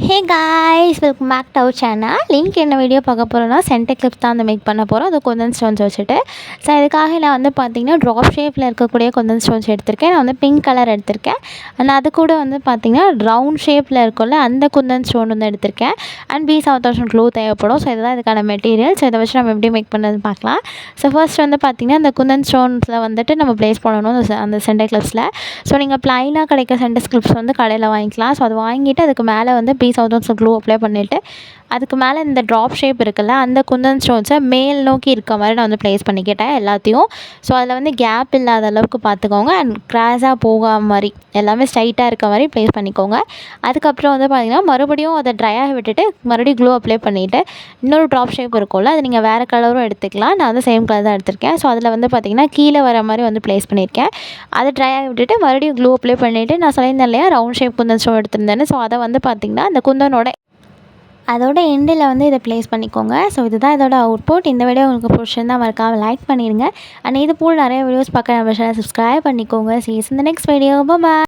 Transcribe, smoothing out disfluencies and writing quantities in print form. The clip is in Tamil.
Hey guys, welcome back to our channel. Link என்ன வீடியோ பார்க்க போகிறோன்னா சென்டர் கிளிப்ஸ் தான் மேக் பண்ண போகிறோம். அது குந்தன் ஸ்டோன்ஸ் வச்சுட்டு. ஸோ இதுக்காக நான் பார்த்தீங்கன்னா ட்ராப் ஷேப்பில் இருக்கக்கூடிய குந்தன் ஸ்டோன்ஸ் எடுத்திருக்கேன். நான் பிங்க் கலர் எடுத்திருக்கேன். அண்ட் அது கூட பார்த்தீங்கன்னா ரவுண்ட் ஷேப்பில் இருக்கும்ல அந்த குந்தன் ஸ்டோன் எடுத்திருக்கேன். அண்ட் B7000 க்ளூ தேவைப்படும். ஸோ இதுதான் இதுக்கான மெட்டீரியல். ஸோ இதை வச்சு நம்ம எப்படி மேக் பண்ணுறதுன்னு பார்க்கலாம். ஸோ ஃபர்ஸ்ட் பார்த்தீங்கன்னா அந்த குந்தன் ஸ்டோன்ஸில் நம்ம ப்ளேஸ் பண்ணணும் அந்த சென்டர் கிளிப்ஸில். ஸோ நீங்கள் ப்ளைனாக கிடைக்க சென்டர் கிளிப்ஸ் கடையில் வாங்கிக்கலாம். ஸோ அது வாங்கிட்டு அதுக்கு மேலே B7000 க்ளூ அப்ளை பண்ணிவிட்டு அதுக்கு மேலே இந்த ட்ராப் ஷேப் இருக்குல்ல அந்த குந்தன் ஸ்டோன்ஸை மேல் நோக்கி இருக்க மாதிரி நான் ப்ளேஸ் பண்ணிக்கிட்டேன் எல்லாத்தையும். ஸோ அதில் கேப் இல்லாத அளவுக்கு பார்த்துக்கோங்க. அண்ட் கிராஸாக போகாத மாதிரி எல்லாமே ஸ்ட்ரைட்டாக இருக்க மாதிரி ப்ளேஸ் பண்ணிக்கோங்க. அதுக்கப்புறம் பார்த்திங்கன்னா மறுபடியும் அதை ட்ரையாக விட்டுட்டு மறுபடியும் க்ளூ அப்ளை பண்ணிவிட்டு இன்னொரு ட்ராப் ஷேப் இருக்கும்ல அது நீங்கள் வேறு கலரும் எடுத்துக்கலாம். நான் சேம் கலர் தான் எடுத்திருக்கேன். ஸோ அதில் பார்த்திங்கன்னா கீழே வர மாதிரி ப்ளேஸ் பண்ணியிருக்கேன். அதை ட்ரையாக விட்டுட்டு மறுபடியும் க்ளூ அப்ளை பண்ணிவிட்டு நான் சொல்லியிருந்தேன் இல்லையா ரவுண்ட் ஷேப் குந்தன் ஸ்டோன் எடுத்திருந்தேன்னு. ஸோ அதை பார்த்திங்கன்னா அந்த குந்தனோட அதோட எண்டில் இதை ப்ளேஸ் பண்ணிக்கோங்க. ஸோ இதுதான் இதோட அவுட்புட். இந்த வீடியோ உங்களுக்கு பிடிச்சிருந்தா மறக்காம லைக் பண்ணிடுங்க. அண்ட் இது போல் நிறைய வீடியோஸ் பார்க்க நம்ம சேனல் சப்ஸ்கிரைப் பண்ணிக்கோங்க. சீஸ் இந்த நெக்ஸ்ட் வீடியோ. பாய்.